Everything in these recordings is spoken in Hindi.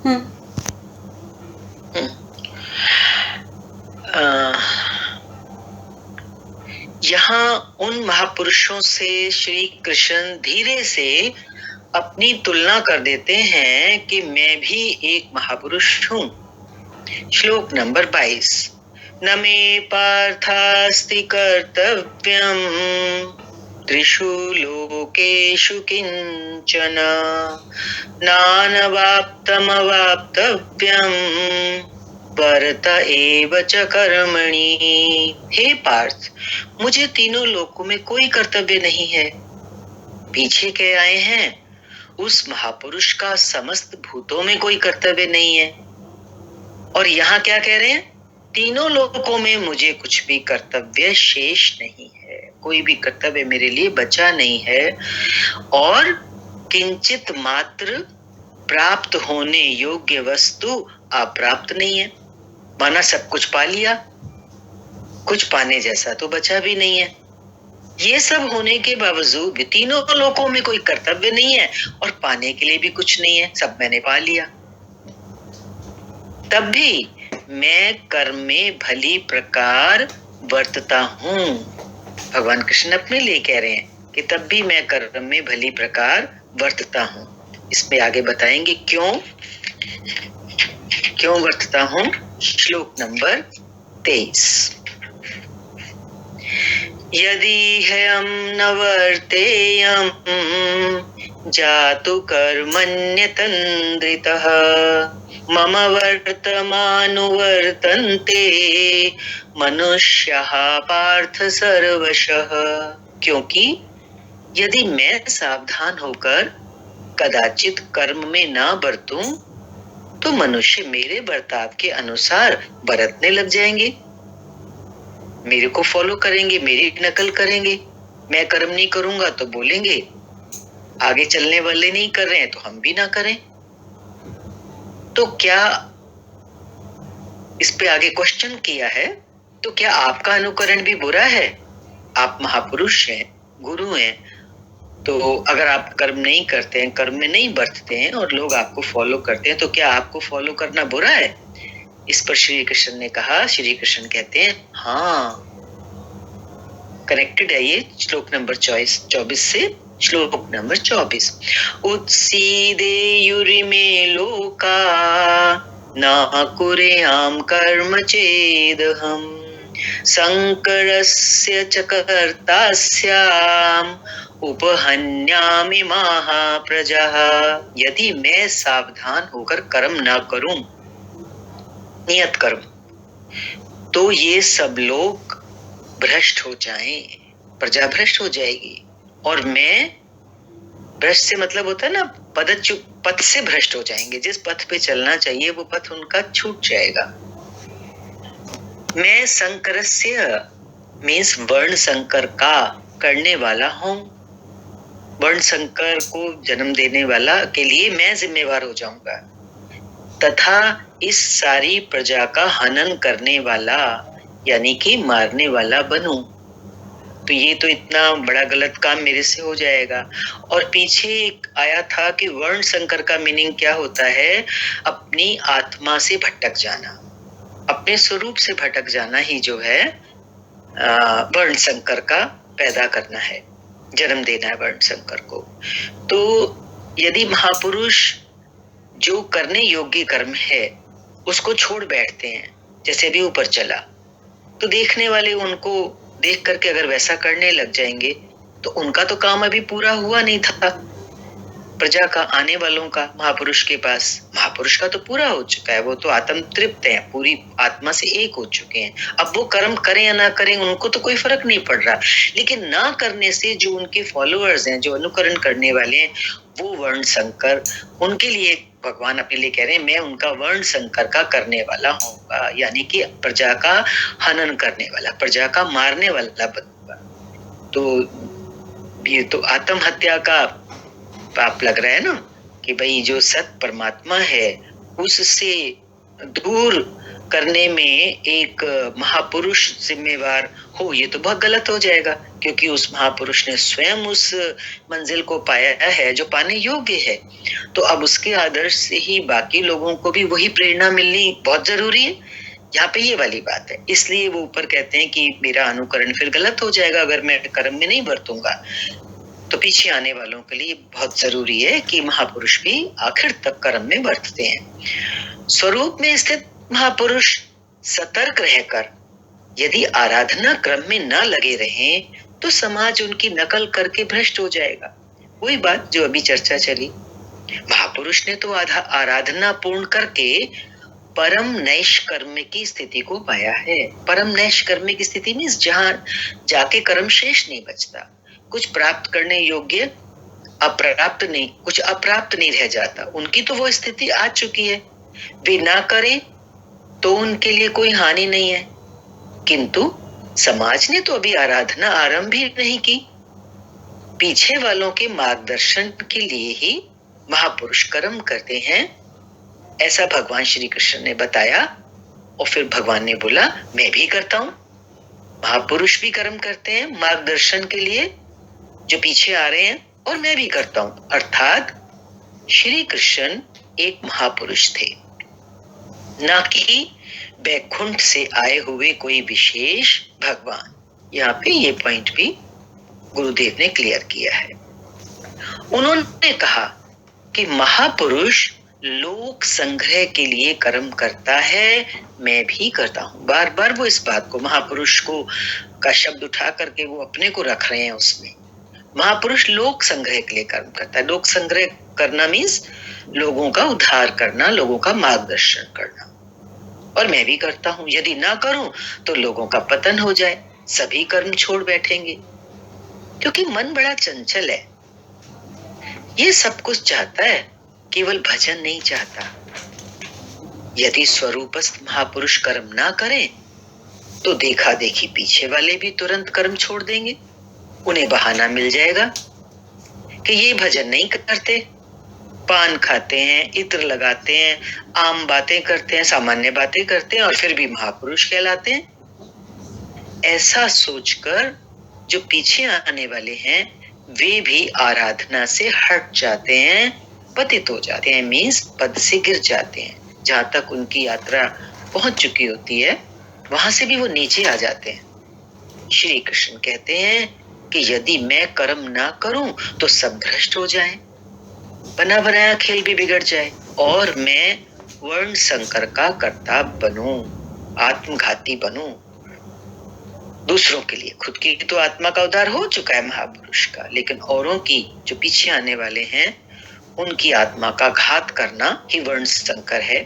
हम्म। यहाँ उन महापुरुषों से श्री कृष्ण धीरे से अपनी तुलना कर देते हैं कि मैं भी एक महापुरुष हूं। श्लोक नंबर 22। न मे पार्थास्ति कर्तव्यम त्रिषु लोकेषु किंचन नानवाप्तमवाप्तव्यम वर्त एव च कर्मणि। हे पार्थ, मुझे तीनों लोकों में कोई कर्तव्य नहीं है। पीछे कह आए हैं उस महापुरुष का समस्त भूतों में कोई कर्तव्य नहीं है, और यहाँ क्या कह रहे हैं, तीनों लोकों में मुझे कुछ भी कर्तव्य शेष नहीं है, कोई भी कर्तव्य मेरे लिए बचा नहीं है, और किंचित मात्र प्राप्त होने योग्य वस्तु अप्राप्त नहीं है। माना सब कुछ पा लिया, कुछ पाने जैसा तो बचा भी नहीं है। ये सब होने के बावजूद भी तीनों लोकों में कोई कर्तव्य नहीं है और पाने के लिए भी कुछ नहीं है, सब मैंने पा लिया। तब भी मैं कर्म में भली प्रकार वर्तता हूं। भगवान कृष्ण अपने लिए कह रहे हैं कि तब भी मैं कर्म में भली प्रकार वर्तता हूं। इसमें आगे बताएंगे क्यों वर्तता हूं। श्लोक नंबर 23। यदि हम न वर्तेयम जातु कर्मण्यतन्द्रितः मम वर्तमानुवर्तन्ते मनुष्यः पार्थ सर्वशः। क्योंकि यदि मैं सावधान होकर कदाचित कर्म में ना बरतूं तो मनुष्य मेरे बर्ताव के अनुसार बरतने लग जाएंगे, मेरे को फॉलो करेंगे, मेरी नकल करेंगे। मैं कर्म नहीं करूंगा तो बोलेंगे आगे चलने वाले नहीं कर रहे हैं तो हम भी ना करें। तो क्या इस पे आगे क्वेश्चन किया है, तो क्या आपका अनुकरण भी बुरा है? आप महापुरुष हैं, गुरु हैं, तो अगर आप कर्म नहीं करते हैं, कर्म में नहीं बरतते हैं और लोग आपको फॉलो करते हैं, तो क्या आपको फॉलो करना बुरा है? इस पर श्री कृष्ण ने कहा, श्री कृष्ण कहते हैं हाँ, कनेक्टेड है ये श्लोक नंबर 24 से श्लोक नंबर 24। उत्सीदेयुरिमे लोका न कुर्याम कर्म चेदहम संकरस्य च कर्तास्याम उपहन्यामि महाप्रजाः। यदि मैं सावधान होकर कर्म ना करूं, नियत कर्म, तो ये सब लोग भ्रष्ट हो जाएं, प्रजा भ्रष्ट हो जाएगी, और मैं, भ्रष्ट से मतलब होता है ना पदच्युत, पथ से भ्रष्ट हो जाएंगे। जिस पथ पे चलना चाहिए वो पथ उनका छूट जाएगा। मैं संकरस्य मीन्स वर्ण संकर का करने वाला हूं, वर्ण संकर को जन्म देने वाला के लिए मैं जिम्मेवार हो जाऊंगा, तथा इस सारी प्रजा का हनन करने वाला यानी कि मारने वाला बनूं। तो ये तो इतना बड़ा गलत काम मेरे से हो जाएगा। और पीछे एक आया था कि वर्ण संकर का मीनिंग क्या होता है, अपनी आत्मा से भटक जाना, अपने स्वरूप से भटक जाना ही जो है वर्ण संकर का पैदा करना है, जन्म देना है वर्ण संकर को। तो यदि महापुरुष जो करने योग्य कर्म है उसको छोड़ बैठते हैं, जैसे भी ऊपर चला, तो देखने वाले उनको देख करके अगर वैसा करने लग जाएंगे तो उनका तो काम अभी पूरा हुआ नहीं था। प्रजा का, आने वालों का, महापुरुष के पास, महापुरुष का तो पूरा हो चुका है, वो तो आत्म तृप्त है, पूरी आत्मा से एक हो चुके हैं। अब वो कर्म करें या ना करें उनको तो कोई फर्क नहीं पड़ रहा, लेकिन ना करने से जो उनके फॉलोअर्स हैं, जो अनुकरण करने वाले हैं, वो वर्ण संकर, उनके लिए भगवान अपने लिए कह रहे हैं मैं उनका वर्ण संकर का करने वाला होऊंगा, यानी कि प्रजा का हनन करने वाला, प्रजा का मारने वाला बनूंगा। तो ये तो आत्महत्या का पाप लग रहा है ना, कि भाई जो सत परमात्मा है उससे दूर करने में एक महापुरुष जिम्मेवार हो, ये तो बहुत गलत हो जाएगा। क्योंकि उस महापुरुष ने स्वयं उस मंजिल को पाया है जो पाने योग्य है। तो अब उसके आदर्श से ही बाकी लोगों को भी वही प्रेरणा मिलनी बहुत जरूरी है। यहाँ पे ये वाली बात है, इसलिए वो ऊपर कहते हैं कि मेरा अनुकरण फिर गलत हो जाएगा अगर मैं कर्म में नहीं बरतूंगा। तो पीछे आने वालों के लिए बहुत जरूरी है कि महापुरुष भी आखिर तक कर्म में बरतते हैं। स्वरूप में स्थित महापुरुष सतर्क रहकर यदि आराधना क्रम में न लगे रहें तो समाज उनकी नकल करके भ्रष्ट हो जाएगा। वही बात जो अभी चर्चा चली, महापुरुष ने तो आराधना पूर्ण करके परम नैष्कर्म की स्थिति को पाया है। परम नैष्कर्म की स्थिति मीन्स जहां जाके कर्म शेष नहीं बचता, कुछ प्राप्त करने योग्य अप्राप्त नहीं, कुछ अप्राप्त नहीं रह जाता। उनकी तो वो स्थिति आ चुकी है, वे ना करें तो उनके लिए कोई हानि नहीं है। किंतु समाज ने तो अभी आराधना आरंभ ही नहीं की। पीछे वालों के मार्गदर्शन के लिए ही महापुरुष कर्म करते हैं, ऐसा भगवान श्री कृष्ण ने बताया। और फिर भगवान ने बोला मैं भी करता हूं। महापुरुष भी कर्म करते हैं मार्गदर्शन के लिए जो पीछे आ रहे हैं, और मैं भी करता हूं। अर्थात श्री कृष्ण एक महापुरुष थे, ना कि बैकुंठ से आए हुए कोई विशेष भगवान। यहाँ पे ये पॉइंट भी गुरुदेव ने क्लियर किया है। उन्होंने कहा कि महापुरुष लोक संग्रह के लिए कर्म करता है, मैं भी करता हूं। बार बार वो इस बात को, महापुरुष को का शब्द उठा करके वो अपने को रख रहे हैं उसमें। महापुरुष लोक संग्रह के लिए कर्म करता है। लोक संग्रह करना मीन्स लोगों का उद्धार करना, लोगों का मार्गदर्शन करना। और मैं भी करता हूं। यदि ना करूं तो लोगों का पतन हो जाए, सभी कर्म छोड़ बैठेंगे, क्योंकि मन बड़ा चंचल है। ये सब कुछ चाहता है, केवल भजन नहीं चाहता। यदि स्वरूपस्थ महापुरुष कर्म ना करें तो देखा देखी पीछे वाले भी तुरंत कर्म छोड़ देंगे। उन्हें बहाना मिल जाएगा कि ये भजन नहीं करते, पान खाते हैं, इत्र लगाते हैं, आम बातें करते हैं, सामान्य बातें करते हैं, और फिर भी महापुरुष कहलाते हैं। ऐसा सोचकर जो पीछे आने वाले हैं वे भी आराधना से हट जाते हैं, पतित हो जाते हैं, मीन्स पद से गिर जाते हैं। जहां तक उनकी यात्रा पहुंच चुकी होती है वहां से भी वो नीचे आ जाते हैं। श्री कृष्ण कहते हैं कि यदि मैं कर्म ना करूं तो सब भ्रष्ट हो जाए, बना बनाया खेल भी बिगड़ जाए, और मैं वर्ण संकर का कर्ता बनूं, आत्मघाती बनूं दूसरों के लिए। खुद की तो आत्मा का उद्धार हो चुका है महापुरुष का, लेकिन औरों की जो पीछे आने वाले हैं उनकी आत्मा का घात करना ही वर्ण संकर है।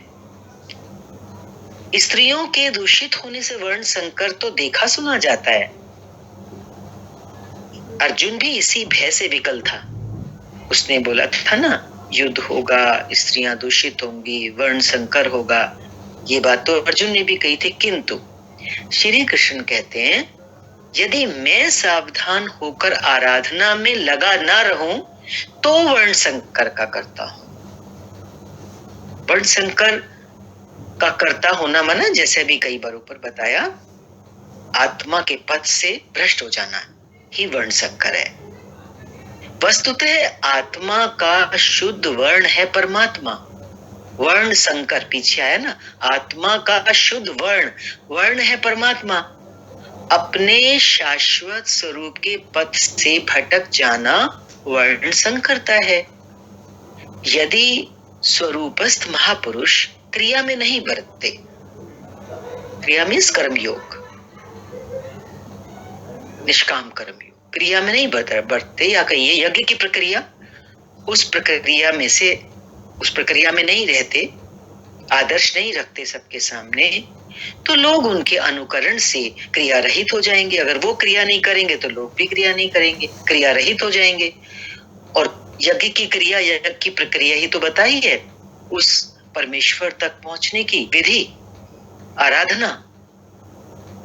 स्त्रियों के दूषित होने से वर्ण संकर तो देखा सुना जाता है। अर्जुन भी इसी भय से विकल था। उसने बोला था ना, युद्ध होगा, स्त्रियां दूषित होंगी, वर्ण संकर होगा। ये बात तो अर्जुन ने भी कही थी। किंतु श्री कृष्ण कहते हैं यदि मैं सावधान होकर आराधना में लगा ना रहूं तो वर्ण संकर का करता हूं। वर्ण संकर का कर्ता होना माना, जैसे भी कई बार ऊपर बताया, आत्मा के पद से भ्रष्ट हो जाना ही वर्ण संकर है। वस्तुतः आत्मा का शुद्ध वर्ण है परमात्मा। वर्ण संकर पीछे आया ना, आत्मा का शुद्ध वर्ण है परमात्मा। अपने शाश्वत स्वरूप के पद से भटक जाना वर्ण संकरता है। यदि स्वरूपस्थ महापुरुष क्रिया में नहीं बरतते, क्रिया मीन्स कर्म योग, निष्काम कर्म योग, क्रिया में नहीं बरतते, या कहिए यज्ञ की प्रक्रिया, उस प्रक्रिया में नहीं रहते, आदर्श नहीं रखते सबके सामने, तो लोग उनके अनुकरण से क्रिया रहित हो जाएंगे। अगर वो क्रिया नहीं करेंगे तो लोग भी क्रिया नहीं करेंगे, क्रिया रहित हो जाएंगे। और यज्ञ की क्रिया, यज्ञ की प्रक्रिया ही तो बताई है, उस परमेश्वर तक पहुंचने की विधि, आराधना।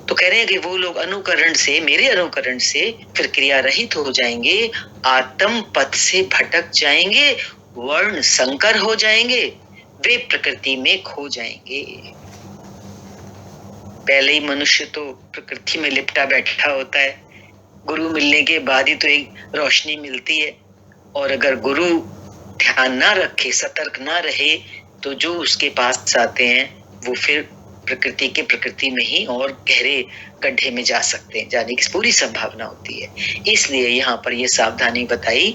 तो कह रहे हैं कि वो लोग अनुकरण से, मेरे अनुकरण से फिर क्रिया रहित हो जाएंगे, आत्म पथ से भटक जाएंगे, वर्ण संकर हो जाएंगे, वे प्रकृति में खो जाएंगे। पहले ही मनुष्य तो प्रकृति में लिपटा बैठा होता है, गुरु मिलने के बाद ही तो एक रोशनी मिलती है, और अगर गुरु ध्यान ना रखे, सतर्क ना रहे, तो जो उसके पास आते हैं वो फिर प्रकृति में ही और गहरे गड्ढे में जा सकते हैं, जाने की पूरी संभावना होती है। इसलिए यहाँ पर ये सावधानी बताई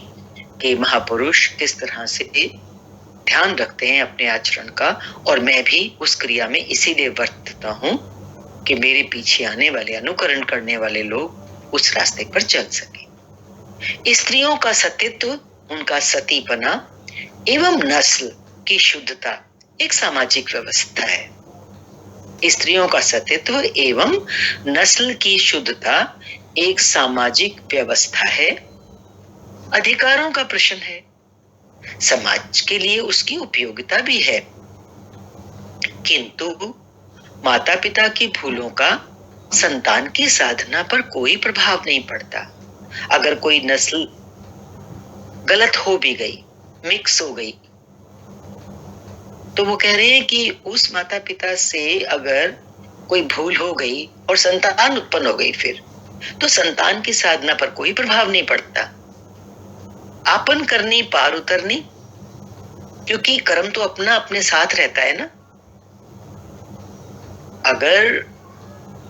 कि महापुरुष किस तरह से ध्यान रखते हैं अपने आचरण का, और मैं भी उस क्रिया में इसीलिए वर्तता हूँ कि मेरे पीछे आने वाले, अनुकरण करने वाले लोग उस रास्ते पर चल सके। स्त्रियों का सतीत्व, उनका सतीपना एवं नस्ल की शुद्धता एक सामाजिक व्यवस्था है। स्त्रियों का सतीत्व एवं नस्ल की शुद्धता एक सामाजिक व्यवस्था है, अधिकारों का प्रश्न है, समाज के लिए उसकी उपयोगिता भी है। किंतु माता पिता की भूलों का संतान की साधना पर कोई प्रभाव नहीं पड़ता। अगर कोई नस्ल गलत हो भी गई, मिक्स हो गई, तो वो कह रहे हैं कि उस माता पिता से अगर कोई भूल हो गई और संतान उत्पन्न हो गई, फिर तो संतान की साधना पर कोई प्रभाव नहीं पड़ता। आपन करनी पार उतरनी, क्योंकि कर्म तो अपना अपने साथ रहता है ना। अगर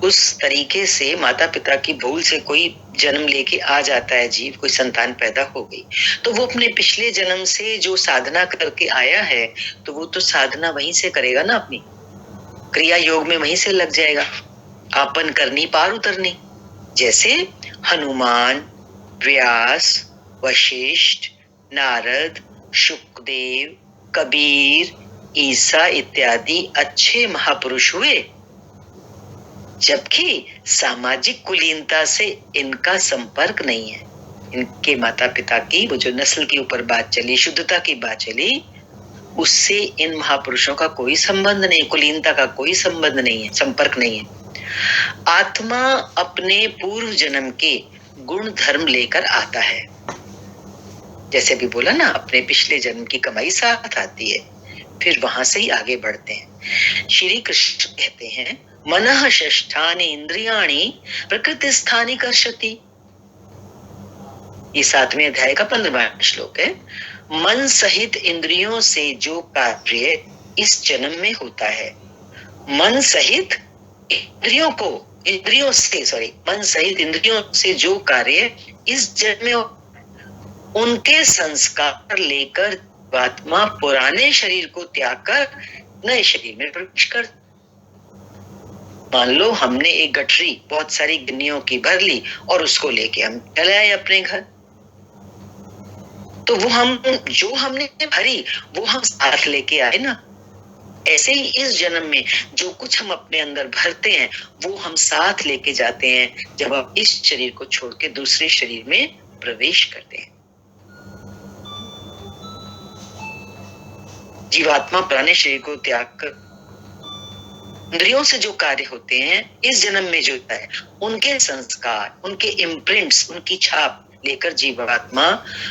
उस तरीके से माता पिता की भूल से कोई जन्म लेके आ जाता है जीव, कोई संतान पैदा हो गई, तो वो अपने पिछले जन्म से जो साधना करके आया है, तो वो तो साधना वहीं से करेगा ना, अपनी क्रिया योग में वहीं से लग जाएगा। आपन करनी पार उतरनी, जैसे हनुमान, व्यास, वशिष्ठ, नारद, शुकदेव, कबीर, ईसा इत्यादि अच्छे महापुरुष हुए, जबकि सामाजिक कुलीनता से इनका संपर्क नहीं है। इनके माता पिता की वो जो नस्ल के ऊपर बात चली, शुद्धता की बात चली, उससे इन महापुरुषों का कोई संबंध नहीं, कुलीनता का कोई संबंध नहीं है, संपर्क नहीं है। आत्मा अपने पूर्व जन्म के गुण धर्म लेकर आता है, जैसे भी बोला ना, अपने पिछले जन्म की कमाई साथ आती है, फिर वहां से ही आगे बढ़ते हैं। श्री कृष्ण कहते हैं, मनः षष्ठानि इंद्रियाणि प्रकृति स्थानी कर्षति। ये 7वें अध्याय का 15वां श्लोक है। मन सहित इंद्रियों से जो कार्य इस जन्म में होता है, मन सहित मन सहित इंद्रियों से जो कार्य इस जन्म में, उनके संस्कार लेकर आत्मा पुराने शरीर को त्याग कर नए शरीर में प्रवेश कर। मान लो हमने एक गठरी बहुत सारी गिन्नियों की भर ली और उसको लेके हम चले आए अपने घर, तो वो हम जो हमने भरी वो हम साथ लेके आए ना। ऐसे ही इस जन्म में जो कुछ हम अपने अंदर भरते हैं वो हम साथ लेके जाते हैं जब हम इस शरीर को छोड़ के दूसरे शरीर में प्रवेश करते हैं। जीवात्मा पुराने शरीर को त्याग कर इंद्रियों से जो कार्य होते हैं इस जन्म में जो होता है, उनके संस्कार, उनके इम्प्रिंट्स, उनकी छाप लेकर जीवात्मा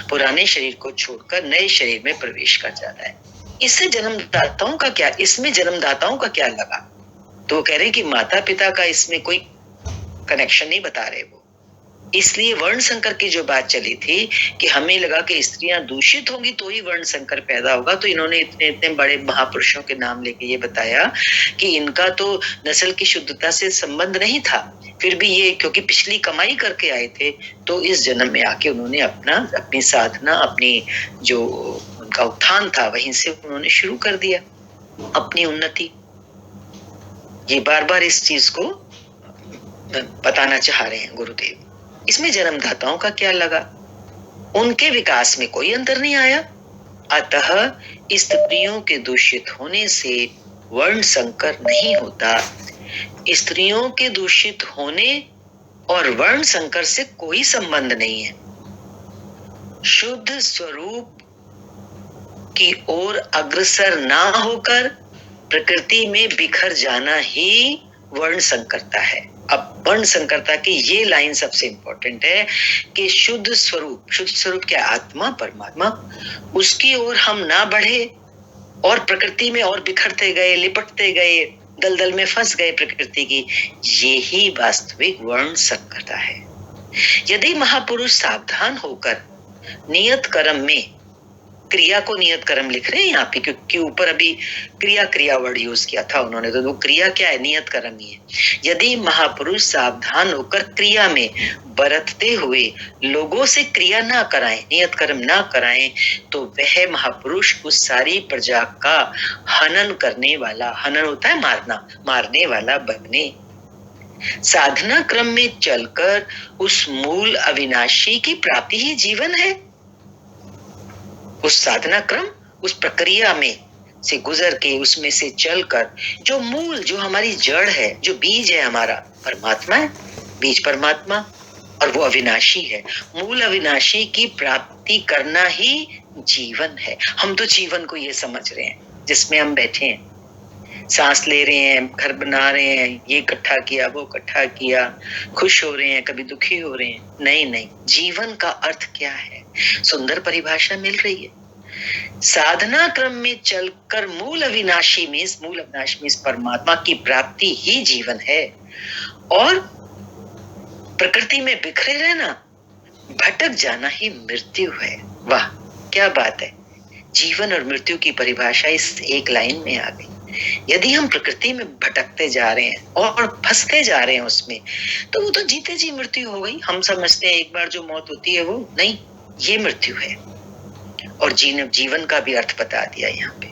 पुराने शरीर को छोड़कर नए शरीर में प्रवेश कर जाता है। इससे जन्मदाताओं का क्या, इसमें जन्मदाताओं का क्या लगा? तो वो कह रहे हैं कि माता पिता का इसमें कोई कनेक्शन नहीं बता रहे वो। इसलिए वर्ण संकर की जो बात चली थी कि हमें लगा कि स्त्रियां दूषित होंगी तो ही वर्ण संकर पैदा होगा, तो इन्होंने इतने इतने बड़े महापुरुषों के नाम लेके ये बताया कि इनका तो नस्ल की शुद्धता से संबंध नहीं था, फिर भी ये क्योंकि पिछली कमाई करके आए थे, तो इस जन्म में आके उन्होंने अपनी साधना, अपनी जो उनका उत्थान था वहीं से उन्होंने शुरू कर दिया अपनी उन्नति। ये बार बार इस चीज को बताना चाह रहे हैं गुरुदेव। इसमें जन्मदाताओं का क्या लगा? उनके विकास में कोई अंतर नहीं आया। अतः स्त्रियों के दूषित होने से वर्ण संकर नहीं होता। स्त्रियों के दूषित होने और वर्ण संकर से कोई संबंध नहीं है। शुद्ध स्वरूप की ओर अग्रसर ना होकर प्रकृति में बिखर जाना ही वर्ण संकरता है। अब वर्ण संकरता की ये लाइन सबसे इंपॉर्टेंट है कि शुद्ध स्वरूप क्या? आत्मा, परमात्मा, उसकी ओर हम ना बढ़े और प्रकृति में और बिखरते गए, लिपटते गए, दलदल में फंस गए प्रकृति की, ये ही वास्तविक वर्ण संकरता है। यदि महापुरुष सावधान होकर नियत कर्म में, क्रिया को नियत कर्म लिख रहे हैं यहाँ पे, क्योंकि ऊपर अभी क्रिया वर्ड यूज किया था उन्होंने, तो वो क्रिया क्या है, नियत कर्म ही है। यदि महापुरुष सावधान होकर क्रिया में बरतते हुए लोगों से क्रिया ना कराएं, नियत कर्म ना कराएं, तो वह महापुरुष उस सारी प्रजा का हनन करने वाला, हनन होता है मारना, मारने वाला बने। साधना क्रम में चलकर उस मूल अविनाशी की प्राप्ति ही जीवन है। उस साधना क्रम, उस प्रक्रिया में से गुजर के, उसमें से चलकर जो मूल, जो हमारी जड़ है, जो बीज है हमारा, परमात्मा है, बीज परमात्मा, और वो अविनाशी है। मूल अविनाशी की प्राप्ति करना ही जीवन है। हम तो जीवन को ये समझ रहे हैं जिसमें हम बैठे हैं, सांस ले रहे हैं, घर बना रहे हैं, ये इकट्ठा किया, वो इकट्ठा किया, खुश हो रहे हैं, कभी दुखी हो रहे हैं। नहीं नहीं, जीवन का अर्थ क्या है, सुंदर परिभाषा मिल रही है। साधना क्रम में चलकर मूल अविनाशी में, इस परमात्मा की प्राप्ति ही जीवन है। और प्रकृति में बिखरे रहना, भटक जाना ही मृत्यु है। वाह क्या बात है, जीवन और मृत्यु की परिभाषा इस एक लाइन में आ गई। यदि हम प्रकृति में भटकते जा रहे हैं और फंसते जा रहे हैं उसमें, तो वो तो जीते जी मृत्यु हो गई। हम समझते हैं एक बार जो मौत होती है वो नहीं, ये मृत्यु है। और जीवन का भी अर्थ बता दिया यहाँ पे।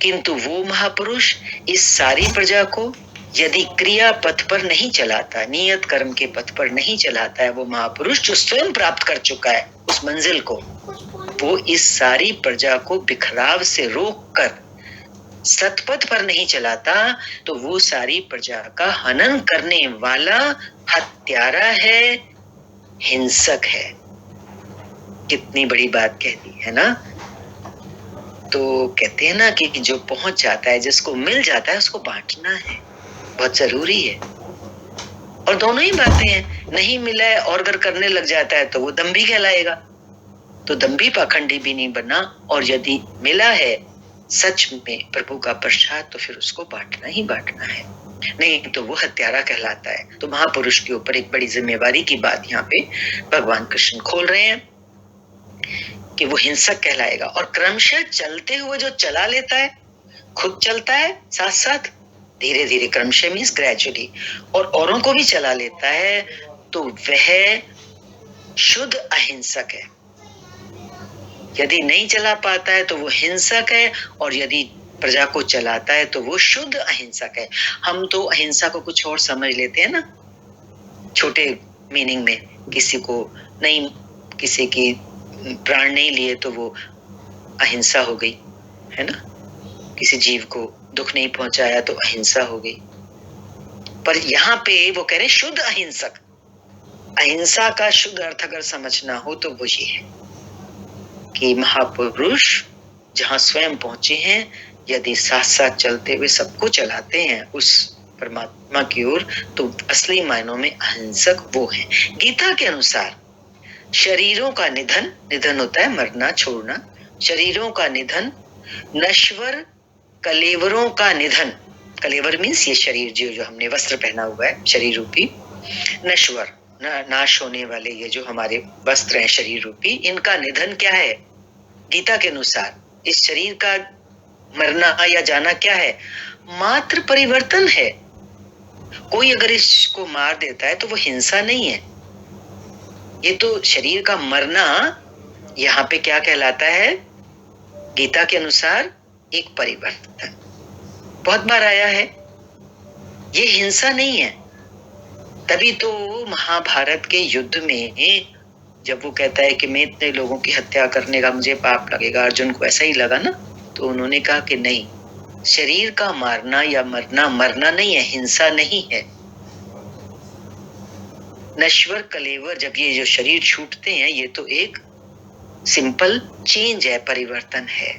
किंतु वो महापुरुष इस सारी प्रजा को यदि क्रिया पथ पर नहीं चलाता, नियत कर्म के पथ पर नहीं चलाता है, वो महापुरुष जो स्वयं प्राप्त कर चुका है उस मंजिल को, वो इस सारी प्रजा को बिखराव से रोक कर सतपथ पर नहीं चलाता, तो वो सारी प्रजा का हनन करने वाला हत्यारा है, हिंसक है। कितनी बड़ी बात कह दी है ना। तो कहते हैं ना कि जो पहुंच जाता है, जिसको मिल जाता है, उसको बांटना है, बहुत जरूरी है। और दोनों ही बातें हैं, नहीं मिला है और अगर करने लग जाता है तो वो दंभी कहलाएगा, तो दंभी पाखंडी भी नहीं बना। और यदि मिला है सच में प्रभु का प्रसाद, तो फिर उसको बांटना ही बांटना है, नहीं तो वो हत्यारा कहलाता है। तो महापुरुष के ऊपर एक बड़ी जिम्मेवारी की बात यहाँ पे भगवान कृष्ण खोल रहे हैं कि वो हिंसक कहलाएगा। और क्रमशः चलते हुए जो चला लेता है, खुद चलता है साथ साथ, धीरे धीरे, क्रमशः मीन्स ग्रेजुअली, और औरों को भी चला लेता है, तो वह शुद्ध अहिंसक है। यदि नहीं चला पाता है तो वो हिंसक है, और यदि प्रजा को चलाता है तो वो शुद्ध अहिंसक है। हम तो अहिंसा को कुछ और समझ लेते हैं ना, छोटे मीनिंग में, किसी को नहीं, किसी की प्राण नहीं लिए तो वो अहिंसा हो गई, है ना। किसी जीव को दुख नहीं पहुंचाया तो अहिंसा हो गई। पर यहाँ पे वो कह रहे शुद्ध अहिंसक। अहिंसा का शुद्ध अर्थ अगर समझना हो तो वो ये है कि महापुरुष जहां स्वयं पहुंचे हैं, यदि साथ साथ चलते हुए सबको चलाते हैं उस परमात्मा की ओर, तो असली मायनों में अहिंसक वो हैं। गीता के अनुसार शरीरों का निधन, निधन होता है मरना, छोड़ना, शरीरों का निधन, नश्वर कलेवरों का निधन, कलेवर मीन्स ये शरीर जो हमने वस्त्र पहना हुआ है, शरीर रूपी, नश्वर नाश होने वाले ये जो हमारे वस्त्र हैं शरीर रूपी, इनका निधन क्या है गीता के अनुसार। इस शरीर का मरना या जाना क्या है, मात्र परिवर्तन है। कोई अगर इसको मार देता है तो वो हिंसा नहीं है। ये तो शरीर का मरना यहाँ पे क्या कहलाता है गीता के अनुसार, एक परिवर्तन। बहुत बार आया है, ये हिंसा नहीं है। तभी तो महाभारत के युद्ध में जब वो कहता है कि मैं इतने लोगों की हत्या करने का मुझे पाप लगेगा, अर्जुन को ऐसा ही लगा ना, तो उन्होंने कहा कि नहीं, शरीर का मारना या मरना मरना नहीं है, हिंसा नहीं है। नश्वर कलेवर, जब ये जो शरीर छूटते हैं, ये तो एक सिंपल चेंज है, परिवर्तन है।